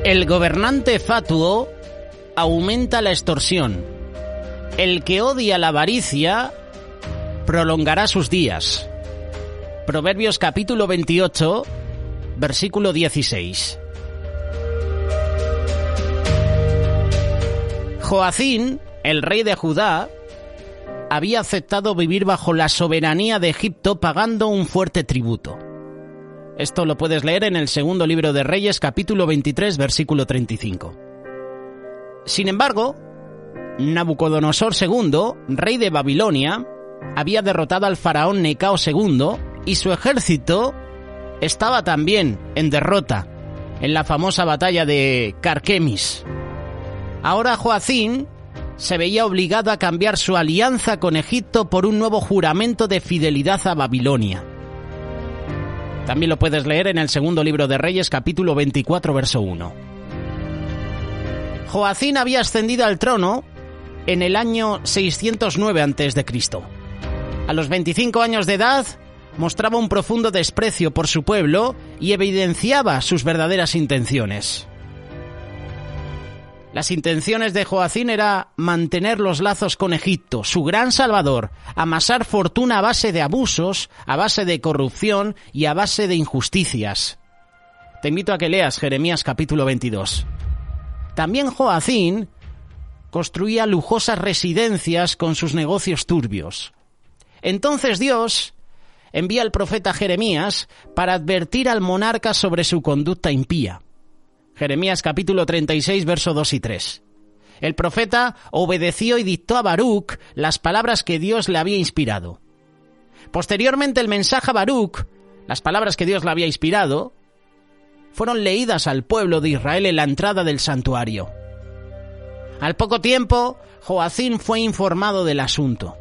El gobernante fatuo aumenta la extorsión. El que odia la avaricia prolongará sus días. Proverbios capítulo 28, versículo 16. Joacín, el rey de Judá, había aceptado vivir bajo la soberanía de Egipto pagando un fuerte tributo. Esto lo puedes leer en el segundo libro de Reyes, capítulo 23, versículo 35. Sin embargo, Nabucodonosor II, rey de Babilonia, había derrotado al faraón Necao II y su ejército estaba también en derrota en la famosa batalla de Carquemis. Ahora Joacín se veía obligado a cambiar su alianza con Egipto por un nuevo juramento de fidelidad a Babilonia. También lo puedes leer en el segundo libro de Reyes, capítulo 24, verso 1. Joacín había ascendido al trono en el año 609 a.C. A los 25 años de edad, mostraba un profundo desprecio por su pueblo y evidenciaba sus verdaderas intenciones. Las intenciones de Joacín era mantener los lazos con Egipto, su gran salvador, amasar fortuna a base de abusos, a base de corrupción y a base de injusticias. Te invito a que leas Jeremías capítulo 22. También Joacín construía lujosas residencias con sus negocios turbios. Entonces Dios envía al profeta Jeremías para advertir al monarca sobre su conducta impía. Jeremías capítulo 36, verso 2 y 3. El profeta obedeció y dictó a Baruc las palabras que Dios le había inspirado. Posteriormente el mensaje a Baruc, las palabras que Dios le había inspirado, fueron leídas al pueblo de Israel en la entrada del santuario. Al poco tiempo, Joacín fue informado del asunto.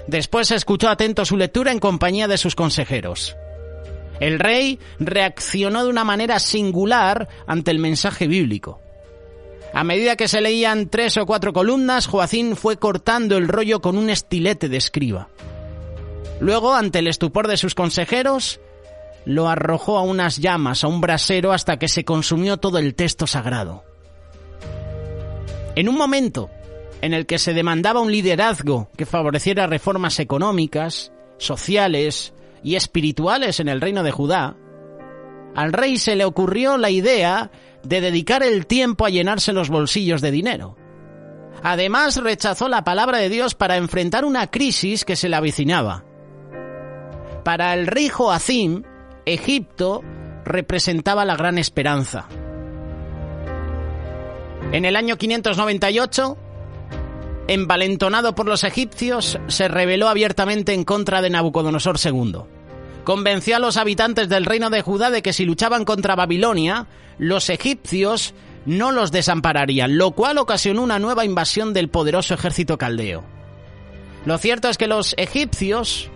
Después escuchó atento su lectura en compañía de sus consejeros. El rey reaccionó de una manera singular ante el mensaje bíblico. A medida que se leían 3 o 4 columnas, Joacín fue cortando el rollo con un estilete de escriba. Luego, ante el estupor de sus consejeros, lo arrojó a unas llamas, a un brasero, hasta que se consumió todo el texto sagrado. En un momento en el que se demandaba un liderazgo que favoreciera reformas económicas, sociales y espirituales en el reino de Judá, al rey se le ocurrió la idea de dedicar el tiempo a llenarse los bolsillos de dinero. Además, rechazó la palabra de Dios para enfrentar una crisis que se le avecinaba. Para el rey Joacín, Egipto representaba la gran esperanza. En el año 598, envalentonado por los egipcios, se rebeló abiertamente en contra de Nabucodonosor II. Convenció a los habitantes del reino de Judá de que si luchaban contra Babilonia, los egipcios no los desampararían, lo cual ocasionó una nueva invasión del poderoso ejército caldeo. Lo cierto es que los egipcios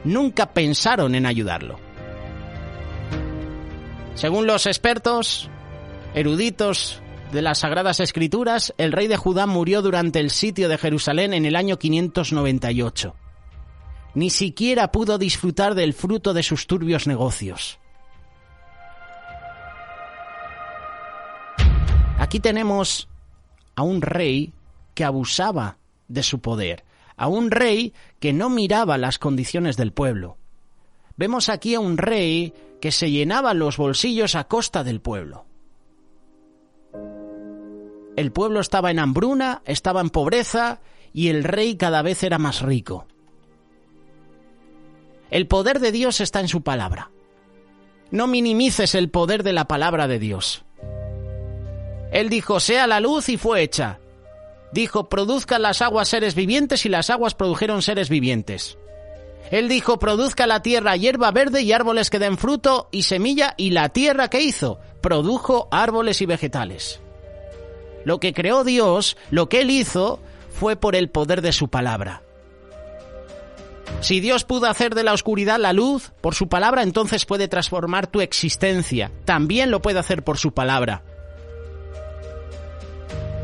nunca pensaron en ayudarlo. Según los expertos, eruditos de las Sagradas Escrituras, el rey de Judá murió durante el sitio de Jerusalén en el año 598. Ni siquiera pudo disfrutar del fruto de sus turbios negocios. Aquí tenemos a un rey que abusaba de su poder, a un rey que no miraba las condiciones del pueblo. Vemos aquí a un rey que se llenaba los bolsillos a costa del pueblo. El pueblo estaba en hambruna, estaba en pobreza y el rey cada vez era más rico. El poder de Dios está en su palabra. No minimices el poder de la palabra de Dios. Él dijo, sea la luz y fue hecha. Dijo, produzcan las aguas seres vivientes y las aguas produjeron seres vivientes. Él dijo, produzca la tierra hierba verde y árboles que den fruto y semilla, y la tierra, ¿qué hizo? Produjo árboles y vegetales. Lo que creó Dios, lo que Él hizo, fue por el poder de su palabra. Si Dios pudo hacer de la oscuridad la luz por su palabra, entonces puede transformar tu existencia. También lo puede hacer por su palabra.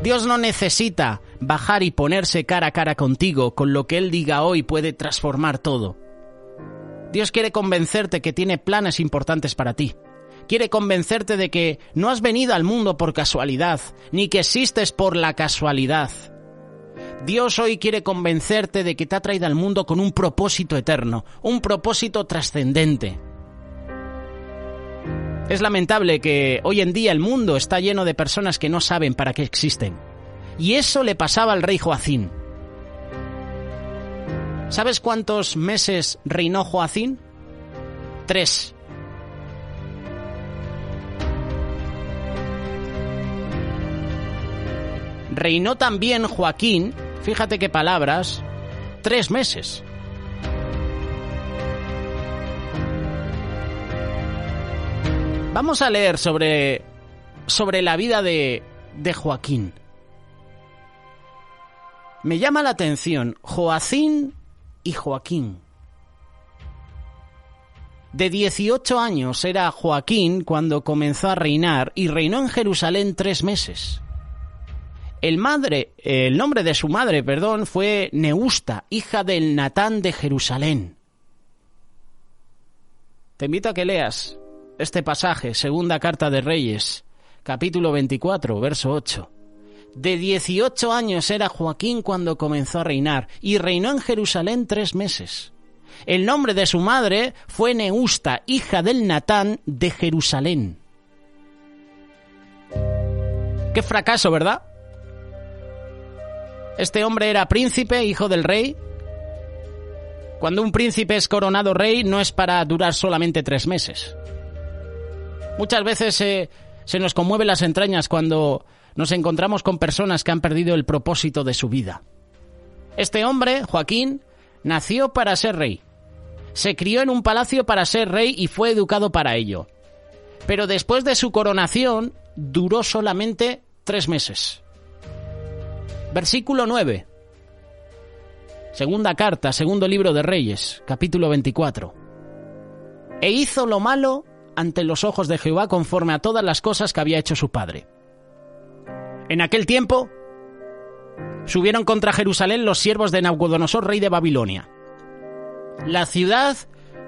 Dios no necesita bajar y ponerse cara a cara contigo. Con lo que Él diga hoy puede transformar todo. Dios quiere convencerte que tiene planes importantes para ti. quiere convencerte de que no has venido al mundo por casualidad, ni que existes por la casualidad. Dios hoy quiere convencerte de que te ha traído al mundo con un propósito eterno, un propósito trascendente. Es lamentable que hoy en día el mundo está lleno de personas que no saben para qué existen. Y eso le pasaba al rey Joacín. ¿Sabes cuántos meses reinó Joacín? 3. Reinó también Joaquín, fíjate qué palabras, 3 meses. Vamos a leer sobre la vida de Joaquín. Me llama la atención Joacín y Joaquín. De 18 años era Joaquín cuando comenzó a reinar y reinó en Jerusalén 3 meses. El nombre de su madre, fue Neusta, hija del Natán de Jerusalén. Te invito a que leas este pasaje, segunda carta de Reyes, capítulo 24, verso 8. De 18 años era Joaquín cuando comenzó a reinar y reinó en Jerusalén 3 meses. El nombre de su madre fue Neusta, hija del Natán de Jerusalén. Qué fracaso, ¿verdad? Este hombre era príncipe, hijo del rey. Cuando un príncipe es coronado rey, no es para durar solamente 3 meses. Muchas veces se nos conmueven las entrañas cuando nos encontramos con personas que han perdido el propósito de su vida. Este hombre, Joaquín, nació para ser rey. Se crió en un palacio para ser rey y fue educado para ello. Pero después de su coronación, duró solamente 3 meses. Versículo 9. Segunda carta, segundo libro de Reyes, capítulo 24. E hizo lo malo ante los ojos de Jehová conforme a todas las cosas que había hecho su padre. En aquel tiempo subieron contra Jerusalén los siervos de Nabucodonosor, rey de Babilonia. La ciudad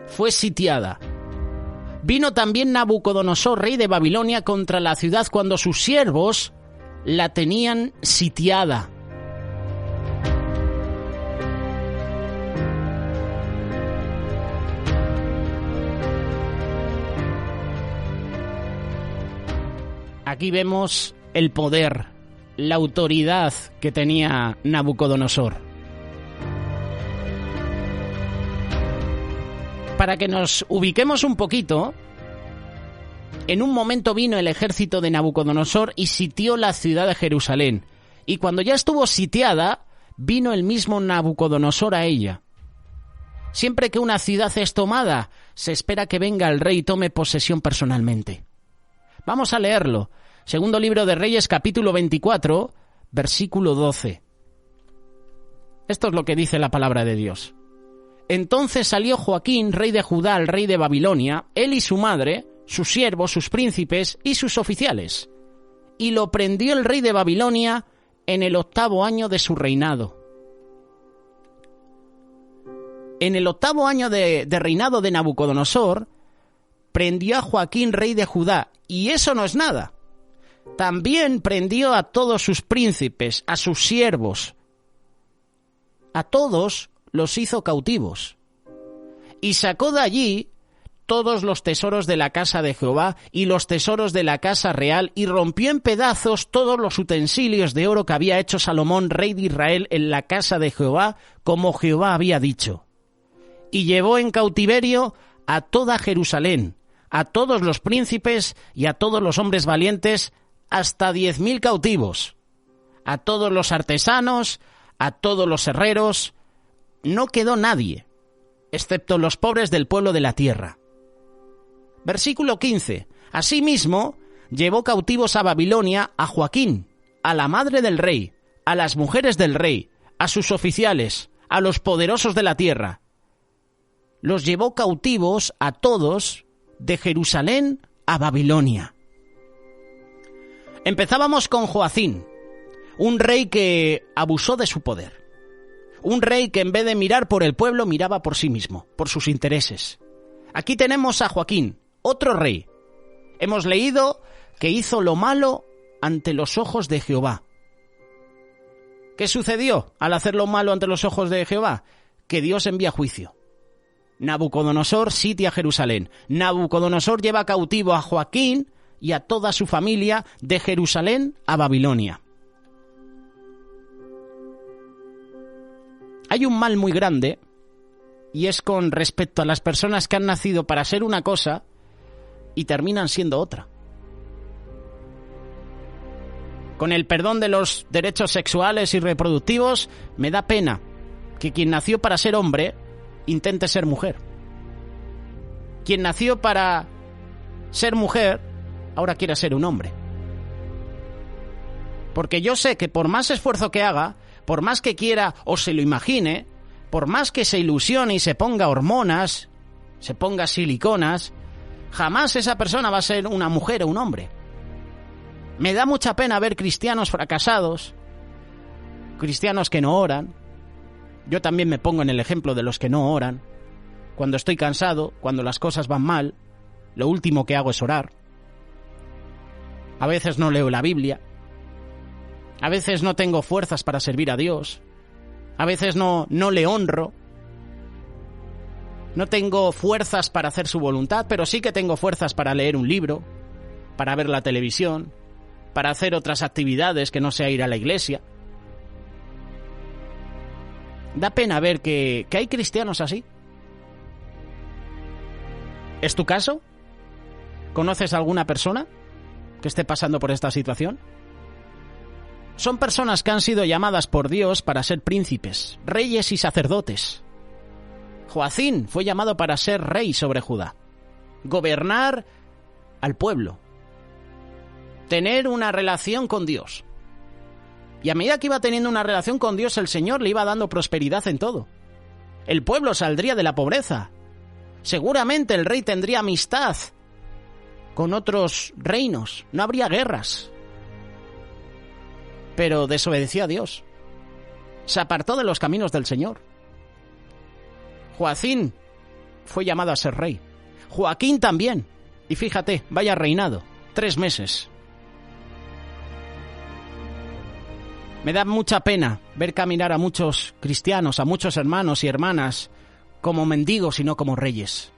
fue sitiada. Vino también Nabucodonosor, rey de Babilonia, contra la ciudad cuando sus siervos la tenían sitiada. Aquí vemos el poder, la autoridad que tenía Nabucodonosor. Para que nos ubiquemos un poquito, en un momento vino el ejército de Nabucodonosor y sitió la ciudad de Jerusalén. Y cuando ya estuvo sitiada, vino el mismo Nabucodonosor a ella. Siempre que una ciudad es tomada, se espera que venga el rey y tome posesión personalmente. Vamos a leerlo. Segundo libro de Reyes, capítulo 24, versículo 12. Esto es lo que dice la palabra de Dios. Entonces salió Joaquín, rey de Judá, al rey de Babilonia, él y su madre, sus siervos, sus príncipes y sus oficiales. Y lo prendió el rey de Babilonia en el 8º año de su reinado. En el 8º año de reinado de Nabucodonosor, prendió a Joaquín, rey de Judá, y eso no es nada. También prendió a todos sus príncipes, a sus siervos. A todos los hizo cautivos. Y sacó de allí todos los tesoros de la casa de Jehová y los tesoros de la casa real, y rompió en pedazos todos los utensilios de oro que había hecho Salomón, rey de Israel, en la casa de Jehová, como Jehová había dicho. Y llevó en cautiverio a toda Jerusalén, a todos los príncipes y a todos los hombres valientes, hasta 10.000 cautivos, a todos los artesanos, a todos los herreros. No quedó nadie, excepto los pobres del pueblo de la tierra. Versículo 15. Asimismo, llevó cautivos a Babilonia a Joaquín, a la madre del rey, a las mujeres del rey, a sus oficiales, a los poderosos de la tierra. Los llevó cautivos a todos de Jerusalén a Babilonia. Empezábamos con Joacín, un rey que abusó de su poder. Un rey que en vez de mirar por el pueblo, miraba por sí mismo, por sus intereses. Aquí tenemos a Joaquín, otro rey, Hemos leído que hizo lo malo ante los ojos de Jehová. ¿Qué sucedió al hacer lo malo ante los ojos de Jehová? Que Dios envía juicio. Nabucodonosor sitia Jerusalén. Nabucodonosor lleva cautivo a Joaquín y a toda su familia de Jerusalén a Babilonia. Hay un mal muy grande, y es con respecto a las personas que han nacido para ser una cosa y terminan siendo otra. Con el perdón de los derechos sexuales y reproductivos, me da pena que quien nació para ser hombre intente ser mujer. Quien nació para ser mujer, ahora quiere ser un hombre. Porque yo sé que por más esfuerzo que haga, por más que quiera o se lo imagine, por más que se ilusione y se ponga hormonas, se ponga siliconas, jamás esa persona va a ser una mujer o un hombre. Me da mucha pena ver cristianos fracasados, cristianos que no oran. Yo también me pongo en el ejemplo de los que no oran. Cuando estoy cansado, cuando las cosas van mal, lo último que hago es orar. A veces no leo la Biblia. A veces no tengo fuerzas para servir a Dios. A veces no le honro. No tengo fuerzas para hacer su voluntad, pero sí que tengo fuerzas para leer un libro, para ver la televisión, para hacer otras actividades que no sea ir a la iglesia. Da pena ver que hay cristianos así. ¿Es tu caso? ¿Conoces a alguna persona que esté pasando por esta situación? Son personas que han sido llamadas por Dios para ser príncipes, reyes y sacerdotes. Joacín fue llamado para ser rey sobre Judá, gobernar al pueblo, tener una relación con Dios. Y a medida que iba teniendo una relación con Dios, el Señor le iba dando prosperidad en todo. El pueblo saldría de la pobreza. Seguramente el rey tendría amistad con otros reinos. No habría guerras. Pero desobedeció a Dios. Se apartó de los caminos del Señor. Joacín fue llamado a ser rey. Joaquín también. Y fíjate, vaya reinado. 3 meses. Me da mucha pena ver caminar a muchos cristianos, a muchos hermanos y hermanas, como mendigos y no como reyes.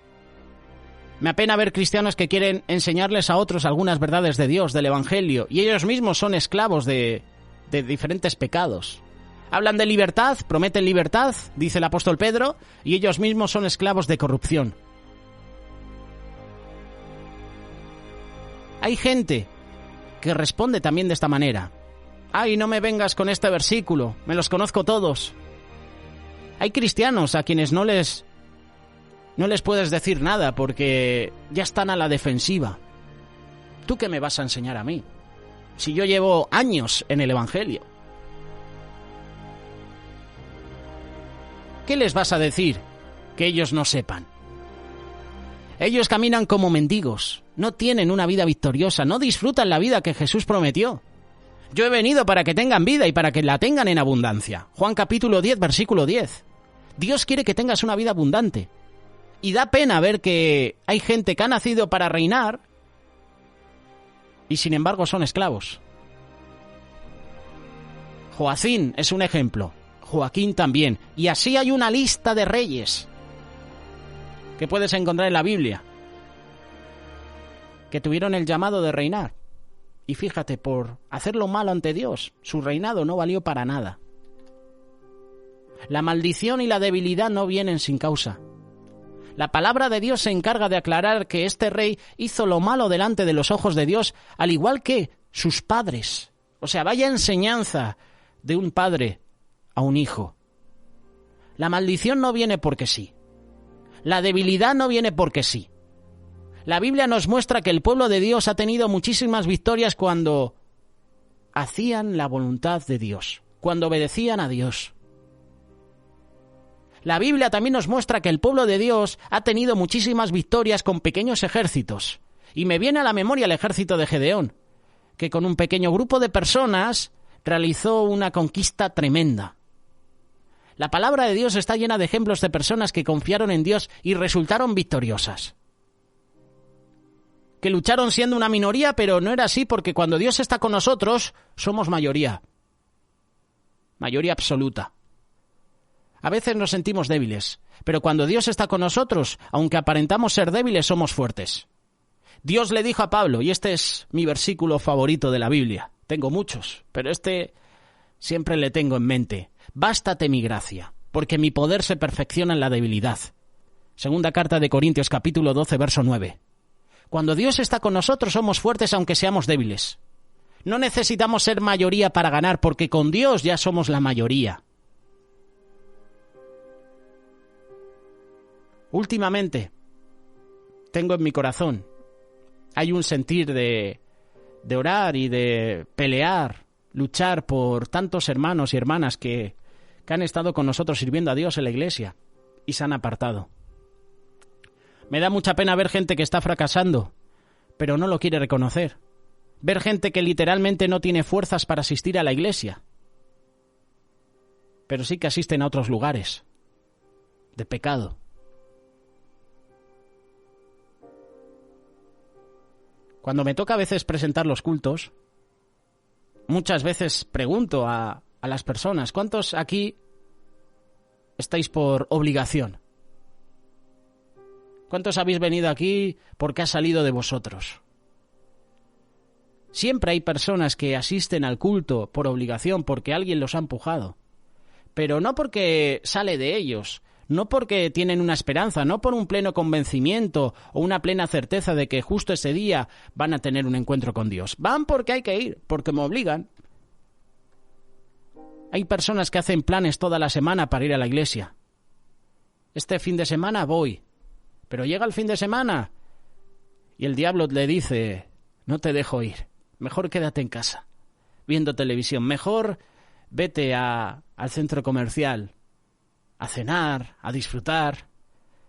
Me apena ver cristianos que quieren enseñarles a otros algunas verdades de Dios, del Evangelio, y ellos mismos son esclavos de diferentes pecados. Hablan de libertad, prometen libertad, dice el apóstol Pedro, y ellos mismos son esclavos de corrupción. Hay gente que responde también de esta manera. ¡Ay, no me vengas con este versículo! Me los conozco todos. Hay cristianos a quienes no les puedes decir nada porque ya están a la defensiva. ¿Tú qué me vas a enseñar a mí? Si yo llevo años en el Evangelio. ¿Qué les vas a decir que ellos no sepan? Ellos caminan como mendigos, no tienen una vida victoriosa, no disfrutan la vida que Jesús prometió. Yo he venido para que tengan vida y para que la tengan en abundancia. Juan capítulo 10, versículo 10. Dios quiere que tengas una vida abundante. Y da pena ver que hay gente que ha nacido para reinar y sin embargo son esclavos. Joacín es un ejemplo. Joaquín también. Y así hay una lista de reyes que puedes encontrar en la Biblia que tuvieron el llamado de reinar. Y fíjate, por hacer lo malo ante Dios, su reinado no valió para nada. La maldición y la debilidad no vienen sin causa. La palabra de Dios se encarga de aclarar que este rey hizo lo malo delante de los ojos de Dios, al igual que sus padres. O sea, vaya enseñanza de un padre a un hijo. La maldición no viene porque sí. La debilidad no viene porque sí. La Biblia nos muestra que el pueblo de Dios ha tenido muchísimas victorias cuando hacían la voluntad de Dios, cuando obedecían a Dios. La Biblia también nos muestra que el pueblo de Dios ha tenido muchísimas victorias con pequeños ejércitos. Y me viene a la memoria el ejército de Gedeón, que con un pequeño grupo de personas realizó una conquista tremenda. La palabra de Dios está llena de ejemplos de personas que confiaron en Dios y resultaron victoriosas. que lucharon siendo una minoría, pero no era así porque cuando Dios está con nosotros, somos mayoría. Mayoría absoluta. A veces nos sentimos débiles, pero cuando Dios está con nosotros, aunque aparentamos ser débiles, somos fuertes. Dios le dijo a Pablo, y este es mi versículo favorito de la Biblia, tengo muchos, pero este siempre le tengo en mente. Bástate mi gracia, porque mi poder se perfecciona en la debilidad. Segunda carta de Corintios, capítulo 12, verso 9. Cuando Dios está con nosotros, somos fuertes aunque seamos débiles. No necesitamos ser mayoría para ganar, porque con Dios ya somos la mayoría. Últimamente, tengo en mi corazón, hay un sentir de orar y de pelear, luchar por tantos hermanos y hermanas que han estado con nosotros sirviendo a Dios en la iglesia y se han apartado. Me da mucha pena ver gente que está fracasando, pero no lo quiere reconocer. Ver gente que literalmente no tiene fuerzas para asistir a la iglesia, pero sí que asisten a otros lugares de pecado. Cuando me toca a veces presentar los cultos, muchas veces pregunto a las personas, ¿cuántos aquí estáis por obligación? ¿Cuántos habéis venido aquí porque ha salido de vosotros? Siempre hay personas que asisten al culto por obligación, porque alguien los ha empujado. Pero no porque sale de ellos, no porque tienen una esperanza, no por un pleno convencimiento o una plena certeza de que justo ese día van a tener un encuentro con Dios. Van porque hay que ir, porque me obligan. Hay personas que hacen planes toda la semana para ir a la iglesia. Este fin de semana voy, pero llega el fin de semana y el diablo le dice, no te dejo ir, mejor quédate en casa, viendo televisión, mejor vete al centro comercial, a cenar, a disfrutar,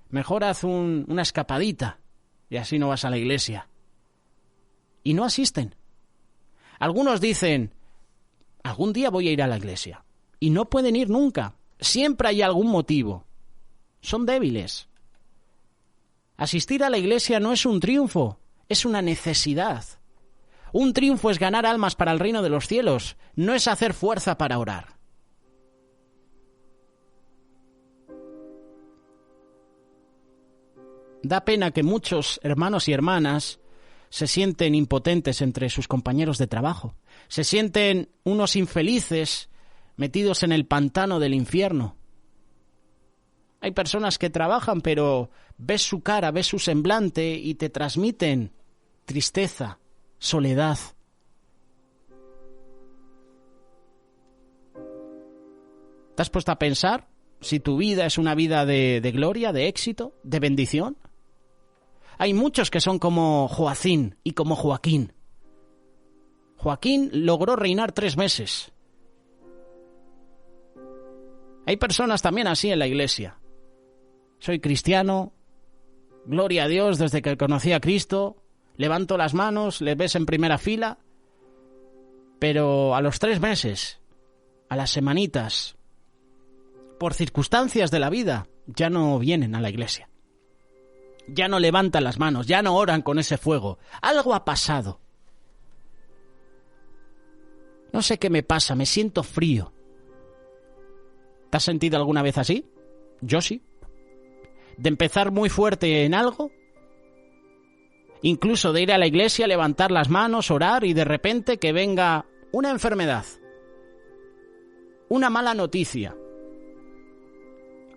mejor haz una escapadita y así no vas a la iglesia. Y no asisten. Algunos dicen, algún día voy a ir a la iglesia, y no pueden ir nunca, siempre hay algún motivo. Son débiles. Asistir a la iglesia no es un triunfo, es una necesidad. Un triunfo es ganar almas para el reino de los cielos, no es hacer fuerza para orar. Da pena que muchos hermanos y hermanas se sienten impotentes entre sus compañeros de trabajo. Se sienten unos infelices metidos en el pantano del infierno. Hay personas que trabajan, pero ves su cara, ves su semblante y te transmiten tristeza, soledad. ¿Te has puesto a pensar si tu vida es una vida de gloria, de éxito, de bendición? Hay muchos que son como Joacín y como Joaquín. Joaquín logró reinar 3 meses. Hay personas también así en la iglesia. Soy cristiano, gloria a Dios desde que conocí a Cristo, levanto las manos, le ves en primera fila, pero a los 3 meses, a las semanitas, por circunstancias de la vida, ya no vienen a la iglesia. Ya no levantan las manos, ya no oran con ese fuego. Algo ha pasado. No sé qué me pasa, me siento frío. ¿Te has sentido alguna vez así? Yo sí. De empezar muy fuerte en algo, incluso de ir a la iglesia, levantar las manos, orar y de repente que venga una enfermedad, una mala noticia,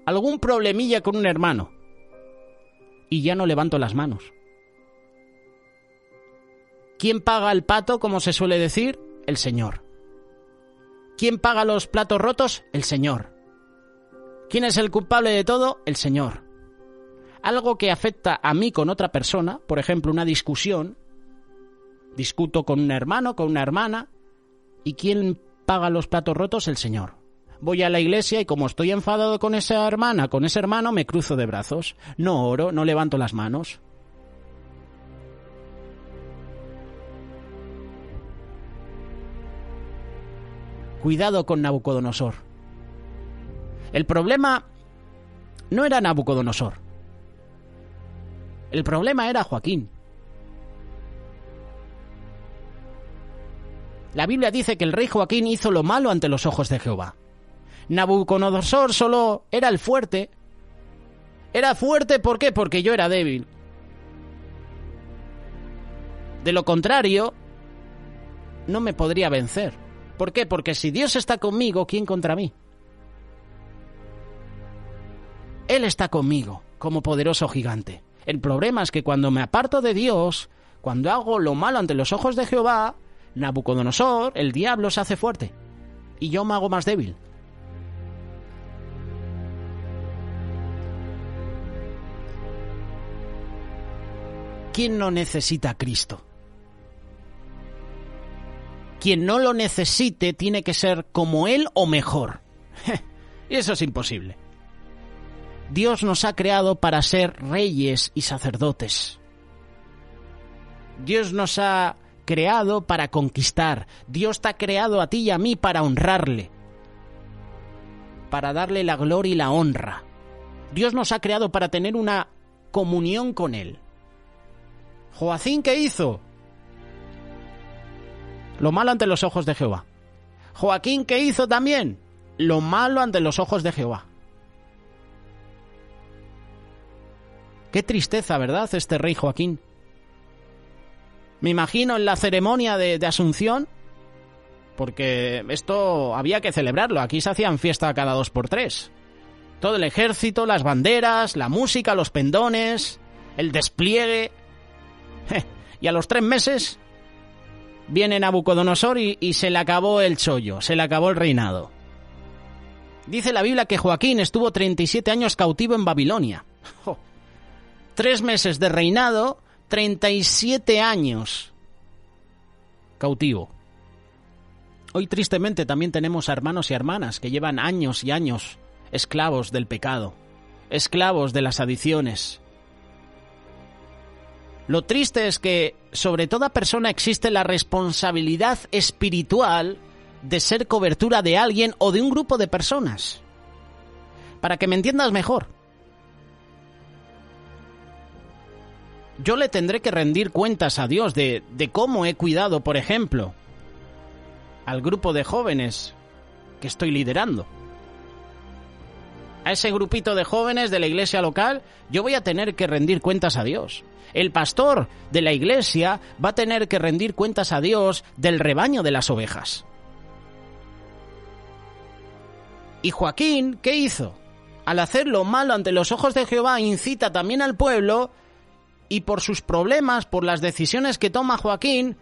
algún problemilla con un hermano y ya no levanto las manos. ¿Quién paga el pato, como se suele decir? El Señor. ¿Quién paga los platos rotos? El Señor. ¿Quién es el culpable de todo? El Señor. Algo que afecta a mí con otra persona, por ejemplo, una discusión, discuto con un hermano, con una hermana, ¿y quién paga los platos rotos? El Señor. Voy a la iglesia y como estoy enfadado con esa hermana, con ese hermano, me cruzo de brazos. No oro, no levanto las manos. Cuidado con Nabucodonosor. El problema no era Nabucodonosor. El problema era Joaquín. La Biblia dice que el rey Joaquín hizo lo malo ante los ojos de Jehová. Nabucodonosor solo era el fuerte. Era fuerte, ¿por qué? Porque yo era débil. De lo contrario, no me podría vencer. ¿Por qué? Porque si Dios está conmigo, ¿quién contra mí? Él está conmigo, como poderoso gigante. El problema es que cuando me aparto de Dios, cuando hago lo malo ante los ojos de Jehová, Nabucodonosor, el diablo, se hace fuerte. Y yo me hago más débil. ¿Quién no necesita a Cristo? Quien no lo necesite tiene que ser como Él o mejor. Y eso es imposible. Dios nos ha creado para ser reyes y sacerdotes. Dios nos ha creado para conquistar. Dios te ha creado a ti y a mí para honrarle, para darle la gloria y la honra. Dios nos ha creado para tener una comunión con Él. Joacín, ¿qué hizo? Lo malo ante los ojos de Jehová. Joaquín, ¿qué hizo también? Lo malo ante los ojos de Jehová. Qué tristeza, ¿verdad?, este rey Joaquín. Me imagino en la ceremonia de Asunción, porque esto había que celebrarlo. Aquí se hacían fiesta cada 2x3. Todo el ejército, las banderas, la música, los pendones, el despliegue. Y a los 3 meses viene Nabucodonosor y se le acabó el chollo, se le acabó el reinado. Dice la Biblia que Joaquín estuvo 37 años cautivo en Babilonia. 3 meses de reinado, 37 años cautivo. Hoy tristemente también tenemos a hermanos y hermanas que llevan años y años esclavos del pecado, esclavos de las adicciones. Lo triste es que sobre toda persona existe la responsabilidad espiritual de ser cobertura de alguien o de un grupo de personas. Para que me entiendas mejor, yo le tendré que rendir cuentas a Dios de cómo he cuidado, por ejemplo, al grupo de jóvenes que estoy liderando. A ese grupito de jóvenes de la iglesia local, yo voy a tener que rendir cuentas a Dios. El pastor de la iglesia va a tener que rendir cuentas a Dios del rebaño de las ovejas. Y Joaquín, ¿qué hizo? Al hacer lo malo ante los ojos de Jehová, incita también al pueblo, y por sus problemas, por las decisiones que toma Joaquín,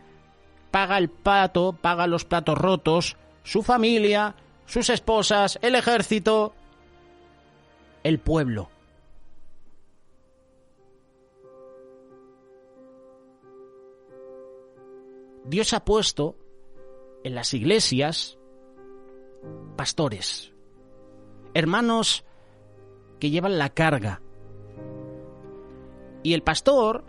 paga el pato, paga los platos rotos, su familia, sus esposas, el ejército, el pueblo. Dios ha puesto en las iglesias pastores, hermanos que llevan la carga. Y el pastor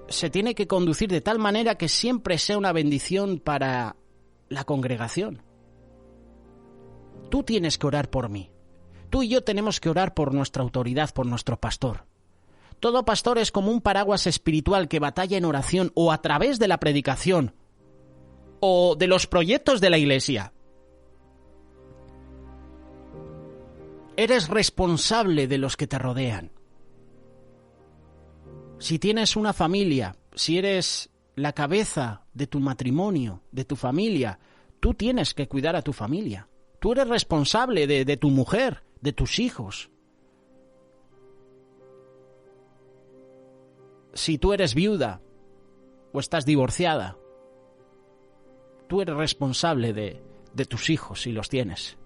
se tiene que conducir de tal manera que siempre sea una bendición para la congregación. Tú tienes que orar por mí. Tú y yo tenemos que orar por nuestra autoridad, por nuestro pastor. Todo pastor es como un paraguas espiritual que batalla en oración o a través de la predicación o de los proyectos de la iglesia. Eres responsable de los que te rodean. Si tienes una familia, si eres la cabeza de tu matrimonio, de tu familia, tú tienes que cuidar a tu familia. Tú eres responsable de tu mujer, de tus hijos. Si tú eres viuda o estás divorciada, tú eres responsable de tus hijos si los tienes.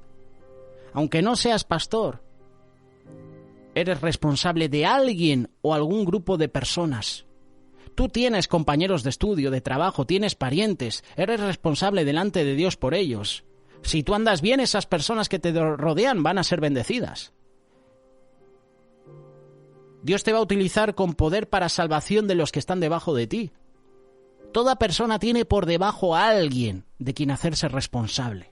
Aunque no seas pastor, eres responsable de alguien o algún grupo de personas. Tú tienes compañeros de estudio, de trabajo, tienes parientes, eres responsable delante de Dios por ellos. Si tú andas bien, esas personas que te rodean van a ser bendecidas. Dios te va a utilizar con poder para salvación de los que están debajo de ti. Toda persona tiene por debajo a alguien de quien hacerse responsable.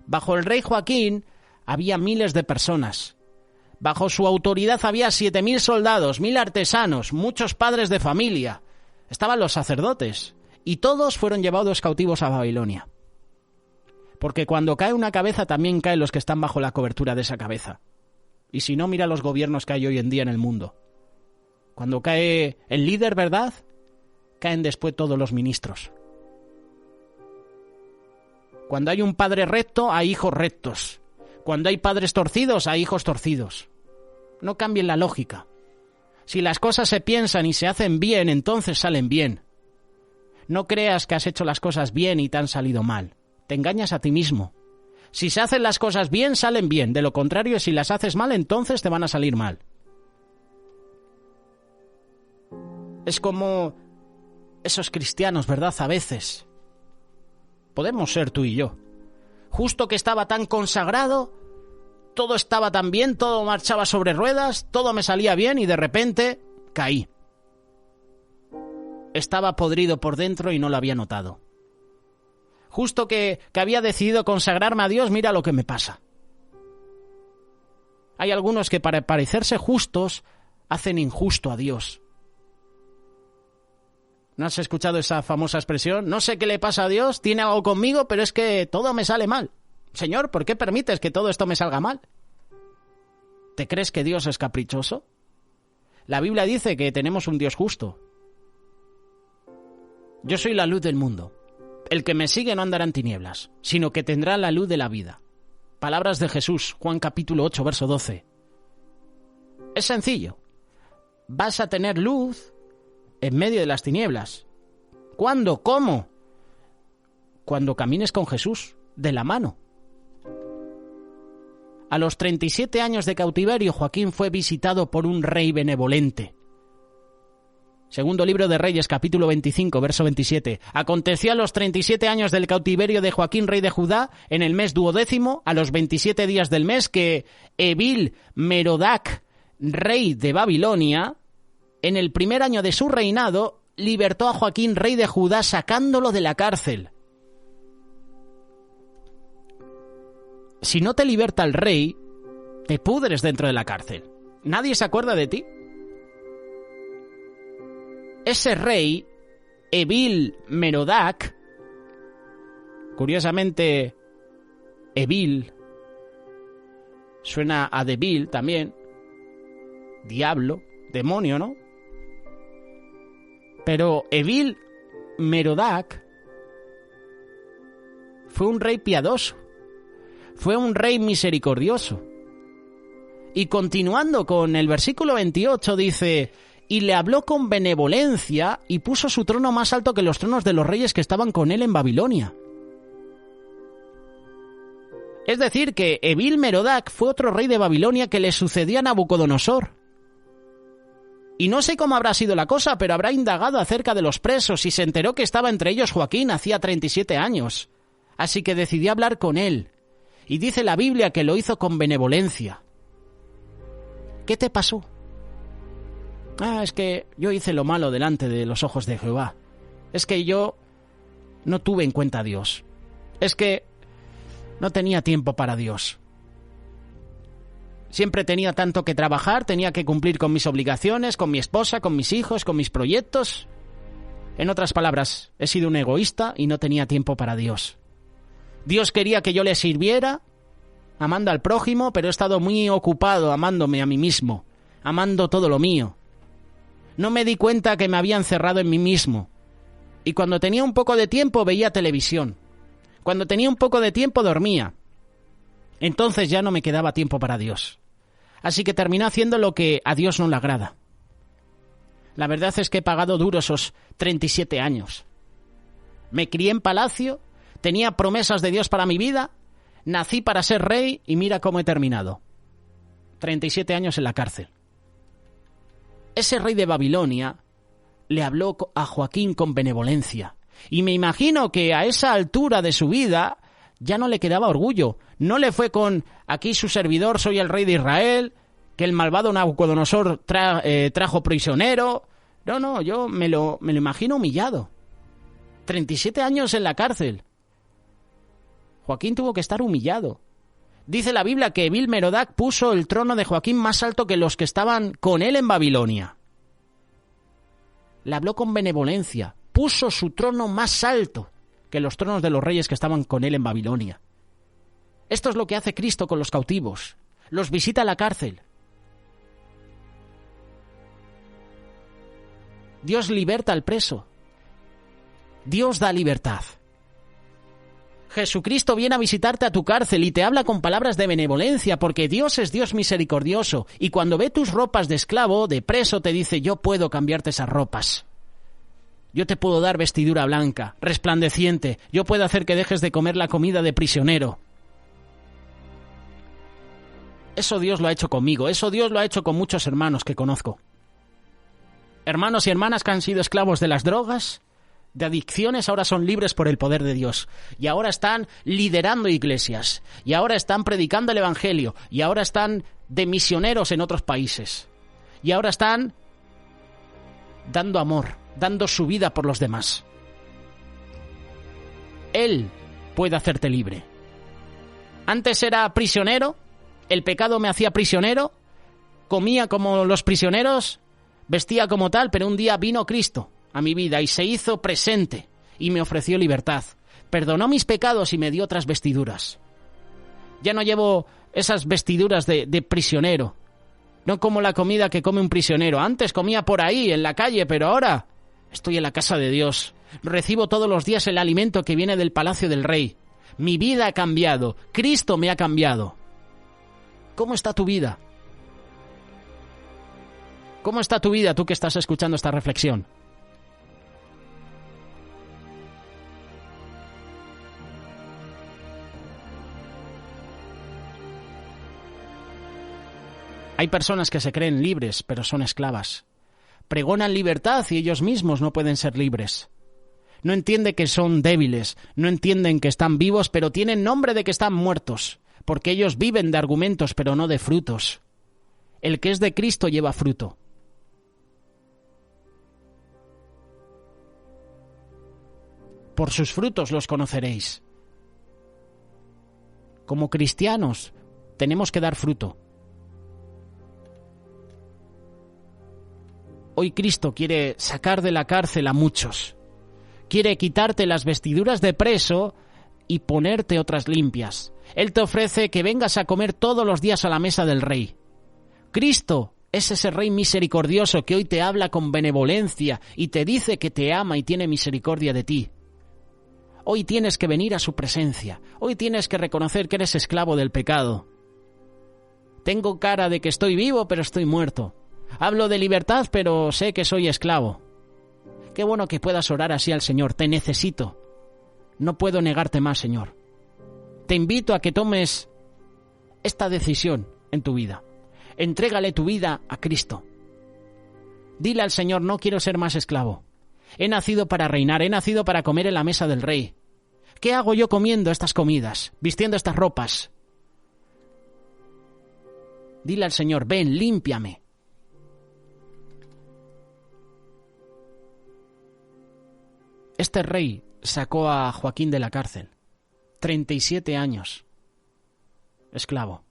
Bajo el rey Joaquín había miles de personas. Bajo su autoridad había 7.000 soldados, 1.000 artesanos, muchos padres de familia. Estaban los sacerdotes y todos fueron llevados cautivos a Babilonia. Porque cuando cae una cabeza también caen los que están bajo la cobertura de esa cabeza. Y si no, mira los gobiernos que hay hoy en día en el mundo. Cuando cae el líder, ¿verdad?, caen después todos los ministros. Cuando hay un padre recto, hay hijos rectos. Cuando hay padres torcidos, hay hijos torcidos. No cambien la lógica. Si las cosas se piensan y se hacen bien, entonces salen bien. No creas que has hecho las cosas bien y te han salido mal. Te engañas a ti mismo. Si se hacen las cosas bien, salen bien. De lo contrario, si las haces mal, entonces te van a salir mal. Es como esos cristianos, ¿verdad? A veces. Podemos ser tú y yo. Justo que estaba tan consagrado, todo estaba tan bien, todo marchaba sobre ruedas, todo me salía bien y de repente caí. Estaba podrido por dentro y no lo había notado. Justo que había decidido consagrarme a Dios, mira lo que me pasa. Hay algunos que para parecerse justos hacen injusto a Dios. ¿No has escuchado esa famosa expresión? No sé qué le pasa a Dios, tiene algo conmigo, pero es que todo me sale mal. Señor, ¿por qué permites que todo esto me salga mal? ¿Te crees que Dios es caprichoso? La Biblia dice que tenemos un Dios justo. Yo soy la luz del mundo. El que me sigue no andará en tinieblas, sino que tendrá la luz de la vida. Palabras de Jesús, Juan capítulo 8, verso 12. Es sencillo. Vas a tener luz en medio de las tinieblas. ¿Cuándo? ¿Cómo? Cuando camines con Jesús, de la mano. A los 37 años de cautiverio, Joaquín fue visitado por un rey benevolente. Segundo libro de Reyes, capítulo 25, verso 27. Aconteció a los 37 años del cautiverio de Joaquín, rey de Judá, en el mes 12º, a los 27 días del mes, que Evil Merodac, rey de Babilonia, en el primer año de su reinado, libertó a Joaquín, rey de Judá, sacándolo de la cárcel. Si no te liberta el rey, te pudres dentro de la cárcel. Nadie se acuerda de ti. Ese rey, Evil Merodac, curiosamente, Evil suena a Devil también, diablo, demonio, ¿no? Pero Evil Merodac fue un rey piadoso, fue un rey misericordioso. Y continuando con el versículo 28 dice: y le habló con benevolencia y puso su trono más alto que los tronos de los reyes que estaban con él en Babilonia. Es decir, que Evil Merodac fue otro rey de Babilonia que le sucedía a Nabucodonosor. Y no sé cómo habrá sido la cosa, pero habrá indagado acerca de los presos y se enteró que estaba entre ellos Joaquín, hacía 37 años. Así que decidió hablar con él. Y dice la Biblia que lo hizo con benevolencia. ¿Qué te pasó? Es que yo hice lo malo delante de los ojos de Jehová. Es que yo no tuve en cuenta a Dios. Es que no tenía tiempo para Dios. Siempre tenía tanto que trabajar, tenía que cumplir con mis obligaciones, con mi esposa, con mis hijos, con mis proyectos. En otras palabras, he sido un egoísta y no tenía tiempo para Dios. Dios quería que yo le sirviera, amando al prójimo, pero he estado muy ocupado amándome a mí mismo, amando todo lo mío. No me di cuenta que me había encerrado en mí mismo. Y cuando tenía un poco de tiempo veía televisión. Cuando tenía un poco de tiempo dormía. Entonces ya no me quedaba tiempo para Dios. Así que terminé haciendo lo que a Dios no le agrada. La verdad es que he pagado duro esos 37 años. Me crié en palacio, tenía promesas de Dios para mi vida, nací para ser rey y mira cómo he terminado. 37 años en la cárcel. Ese rey de Babilonia le habló a Joaquín con benevolencia. Y me imagino que a esa altura de su vida ya no le quedaba orgullo. No le fue con: aquí su servidor, soy el rey de Israel, que el malvado Nabucodonosor trajo prisionero. No, yo me lo imagino humillado. 37 años en la cárcel. Joaquín tuvo que estar humillado. Dice la Biblia que Evil Merodac puso el trono de Joaquín más alto que los que estaban con él en Babilonia. Le habló con benevolencia, puso su trono más alto que los tronos de los reyes que estaban con él en Babilonia. Esto es lo que hace Cristo con los cautivos. Los visita a la cárcel. Dios liberta al preso. Dios da libertad. Jesucristo viene a visitarte a tu cárcel y te habla con palabras de benevolencia, porque Dios es Dios misericordioso, y cuando ve tus ropas de esclavo, de preso, te dice: yo puedo cambiarte esas ropas. Yo te puedo dar vestidura blanca, resplandeciente. Yo puedo hacer que dejes de comer la comida de prisionero. Eso Dios lo ha hecho conmigo, eso Dios lo ha hecho con muchos hermanos que conozco. Hermanos y hermanas que han sido esclavos de las drogas, de adicciones, ahora son libres por el poder de Dios. Y ahora están liderando iglesias. Y ahora están predicando el evangelio. Y ahora están de misioneros en otros países. Y ahora están dando amor, dando su vida por los demás. Él puede hacerte libre. Antes era prisionero, el pecado me hacía prisionero, comía como los prisioneros, vestía como tal, pero un día vino Cristo a mi vida y se hizo presente y me ofreció libertad. Perdonó mis pecados y me dio otras vestiduras. Ya no llevo esas vestiduras de prisionero. No como la comida que come un prisionero. Antes comía por ahí, en la calle, pero ahora estoy en la casa de Dios. Recibo todos los días el alimento que viene del palacio del Rey. Mi vida ha cambiado. Cristo me ha cambiado. ¿Cómo está tu vida? ¿Cómo está tu vida, tú que estás escuchando esta reflexión? Hay personas que se creen libres, pero son esclavas. Pregonan libertad y ellos mismos no pueden ser libres. No entienden que son débiles, no entienden que están vivos, pero tienen nombre de que están muertos, porque ellos viven de argumentos, pero no de frutos. El que es de Cristo lleva fruto. Por sus frutos los conoceréis. Como cristianos tenemos que dar fruto. Hoy Cristo quiere sacar de la cárcel a muchos. Quiere quitarte las vestiduras de preso y ponerte otras limpias. Él te ofrece que vengas a comer todos los días a la mesa del Rey. Cristo es ese Rey misericordioso que hoy te habla con benevolencia y te dice que te ama y tiene misericordia de ti. Hoy tienes que venir a su presencia. Hoy tienes que reconocer que eres esclavo del pecado. Tengo cara de que estoy vivo, pero estoy muerto. Hablo de libertad, pero sé que soy esclavo. Qué bueno que puedas orar así al Señor. Te necesito. No puedo negarte más, Señor. Te invito a que tomes esta decisión en tu vida. Entrégale tu vida a Cristo. Dile al Señor: no quiero ser más esclavo. He nacido para reinar, he nacido para comer en la mesa del Rey. ¿Qué hago yo comiendo estas comidas, vistiendo estas ropas? Dile al Señor: ven, límpiame. Este rey sacó a Joaquín de la cárcel. 37 años. Esclavo.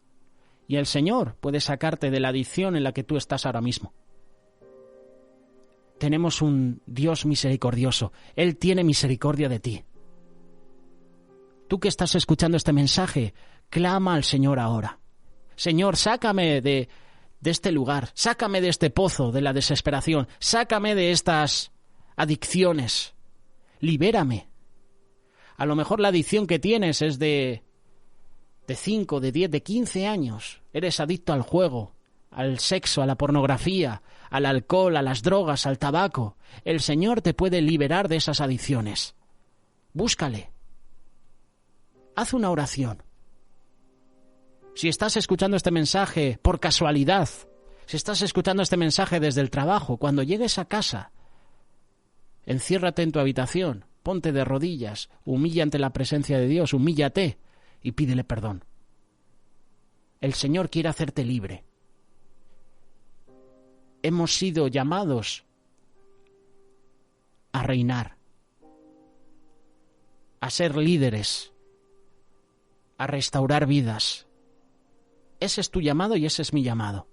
Y el Señor puede sacarte de la adicción en la que tú estás ahora mismo. Tenemos un Dios misericordioso. Él tiene misericordia de ti. Tú que estás escuchando este mensaje, clama al Señor ahora. Señor, sácame de este lugar. Sácame de este pozo de la desesperación. Sácame de estas adicciones. Libérame. A lo mejor la adicción que tienes es de 5, de 10, de 15 años. Eres adicto al juego, al sexo, a la pornografía, al alcohol, a las drogas, al tabaco. El Señor te puede liberar de esas adicciones. Búscale. Haz una oración. Si estás escuchando este mensaje por casualidad, si estás escuchando este mensaje desde el trabajo, cuando llegues a casa, enciérrate en tu habitación, ponte de rodillas, humilla ante la presencia de Dios, humíllate y pídele perdón. El Señor quiere hacerte libre. Hemos sido llamados a reinar, a ser líderes, a restaurar vidas. Ese es tu llamado y ese es mi llamado.